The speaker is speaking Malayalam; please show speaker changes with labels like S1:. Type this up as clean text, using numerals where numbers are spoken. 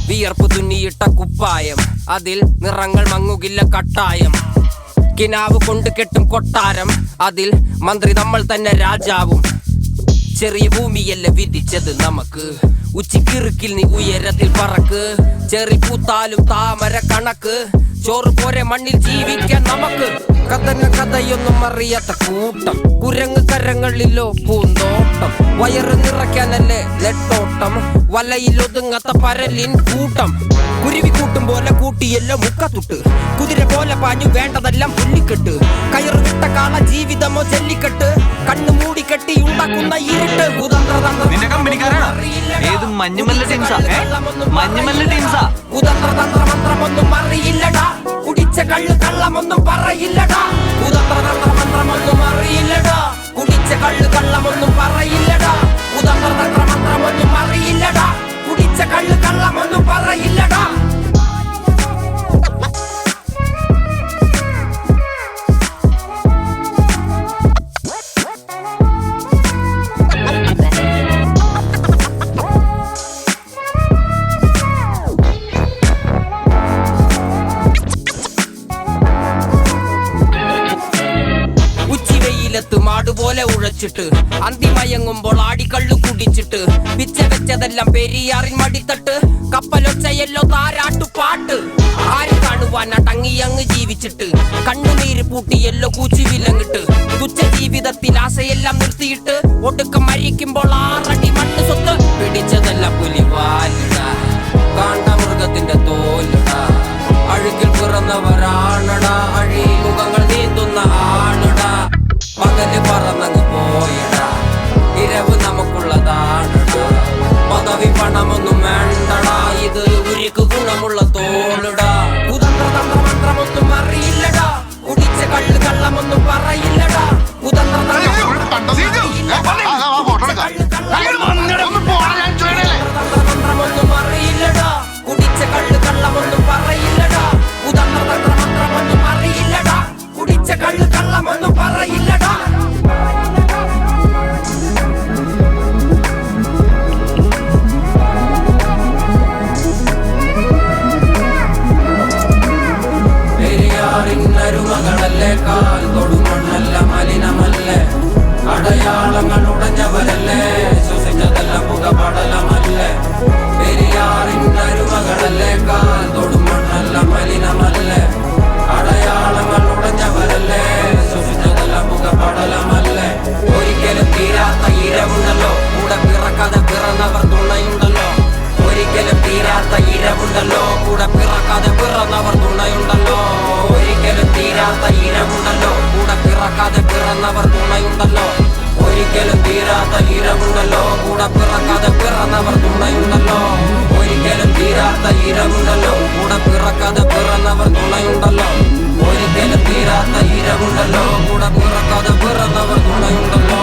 S1: വിയർപ്പ് തുന്നിയിട്ട കുപ്പായം, അതിൽ നിറങ്ങൾ മങ്ങുകില്ല കട്ടായം. കിനാവ് കൊണ്ട് കെട്ടും കൊട്ടാരം, അതിൽ മന്ത്രി നമ്മൾ തന്നെ രാജാവും. ചെറിയ ഭൂമിയല്ല വിധിച്ചത് നമുക്ക്, ഉച്ചിക്കിറുക്കിൽ നീ ഉയരത്തിൽ പറക്ക്. ചെറി പൂത്താലും താമര കണക്ക്, ചോറ് പോരെ മണ്ണിൽ ജീവിക്കാൻ നമുക്ക്. കഥന കഥയൊന്നും അറിയാത്ത കൂട്ടം, കുരങ്ങ് കരങ്ങളിലോ പൂന്തോട്ടം. വയറ് നിറയ്ക്കാനല്ലേ നെട്ടോട്ടം, വലയിൽ ഒതുങ്ങാത്ത പരലിൻ കൂട്ടം. കുരുവി കൂട്ടും പോലെ കൂട്ടിയല്ലോ മുക്കത്തുട്ട്, കുതിര പോലെ പാഞ്ഞു വേണ്ടതെല്ലാം പുല്ലിക്കെട്ട്. കയറ് വിട്ട കാള ജീവിതമോ ജല്ലിക്കെട്ട്, കണ്ണു മൂടിക്കെട്ടി ഉണ്ടാക്കുന്ന ഇരുട്ട്. കുതന്ത്രതന്ത്രമന്ത്രമൊന്നും അറിയില്ലടാ, കുടിച്ച കള്ള് കള്ളമൊന്നും പറയില്ലടാ. കുതന്ത്രതന്ത്രമന്ത്രമൊന്നും അറിയില്ലടാ, കുടിച്ച കള്ള് കള്ളമൊന്നും പറയില്ലടാ. കുതന്ത്രതന്ത്രമന്ത്രമൊന്നും അറിയില്ലടാ, കുടിച്ച കള്ള് കള്ളമൊന്നും പറയില്ലടാ. മാടുപോലെ ഉഴച്ചിട്ട് അന്തിമയങ്ങുമ്പോൾ ആടിക്കള്ളു കുടിച്ചിട്ട്, പിച്ച വെച്ചതെല്ലാം പെരിയാറിൻ മടിത്തട്ട്. കപ്പലൊച്ചയല്ലോ താരാട്ടുപാട്ട്, ആര് കാണുവാൻ അടങ്ങിയങ്ങ് ജീവിച്ചിട്ട്. കണ്ണുനീര് പൂട്ടിയല്ലോ കൂച്ചി വിലങ്ങിട്ട്, തുച്ഛ ജീവിതത്തിൽ ആശയെല്ലാം നിർത്തിയിട്ട്. ഒടുക്കം മരിക്കുമ്പോൾ 6 അടി മണ്ണ് സ്വത്ത്. പിടിച്ചതെല്ലാം പുലിവാലിടാ, കാണ്ടാമൃഗത്തിന്റെ തോലിടാ. അഴുകിൽ പിറന്നവരാണടാ, അഴിമുഖങ്ങൾ നീന്തുന്ന ആണടാ. പകല് പറന്നങ്ങ് പോയിടാ, ഇരവ് നമുക്കുള്ളതാണടാ. പദവി പണമൊന്നും വേണ്ടടാ, ഇത് ഉരുക്ക് ഗുണമുള്ള തോളിടാ. കുതന്ത്രതന്ത്രമന്ത്രമൊന്നും അറിയില്ലടാ, കുടിച്ച കള്ള് കള്ളമൊന്നും പറയില്ലടാ. കുതന്ത്രതന്ത്രമന്ത്രമൊന്നും അറിയില്ലടാ, കുടിച്ച കള്ള് കള്ളമൊന്നും പറയില്ലടാ. കുതന്ത്രതന്ത്രമന്ത്രമൊന്നും അറിയില്ലടാ, കുടിച്ച കള്ള് കള്ളമൊന്നും പറയില്ലടാ. പെരിയാറിന്നരുമകളല്ലേ, കാൽ തൊടുമണ്ണല്ല മലിനമല്ലേ. അടയാളങ്ങൾ ഉടഞ്ഞവരല്ലേ, ശ്വസിച്ചതെല്ലാം പുകപടലമല്ലേ. പെരിയാറിന്നരുമകളല്ലേ, കാൽ തൊടുമണ്ണല്ല മലിനമല്ലേ. അടയാളങ്ങൾ ഉടഞ്ഞവരല്ലേ, ശ്വസിച്ചതെല്ലാം പുകപടലമല്ലേ. ഒരിക്കലും തീരാത്ത ഇരവുണ്ടല്ലോ, കൂടെ പിറക്കാതെ പിറന്നവർ തുണയുണ്ടല്ലോ. ഒരിക്കലും തീരാത്ത ഇരവുണ്ടല്ലോ, കൂടെ പിറക്കാതെ പിറന്നവർ തുണയുണ്ടല്ലോ. ഒരിക്കലും തീരാത്ത ഇരവുണ്ടല്ലോ, കൂടെ പിറക്കാതെ പിറന്നവർ തുണയുണ്ടല്ലോ. ഒരിക്കലും തീരാത്ത ഇരവുണ്ടല്ലോ, കൂടെ പിറക്കാതെ പിറന്നവർ തുണയുണ്ടല്ലോ. ഒരിക്കലും തീരാത്ത ഇരവുണ്ടല്ലോ, കൂടെ പിറക്കാതെ പിറന്നവർ തുണയുണ്ടല്ലോ. ഒരിക്കലും തീരാത്ത ഇരവുണ്ടല്ലോ, കൂടെ പിറക്കാതെ പിറന്നവർ തുണയുണ്ടല്ലോ.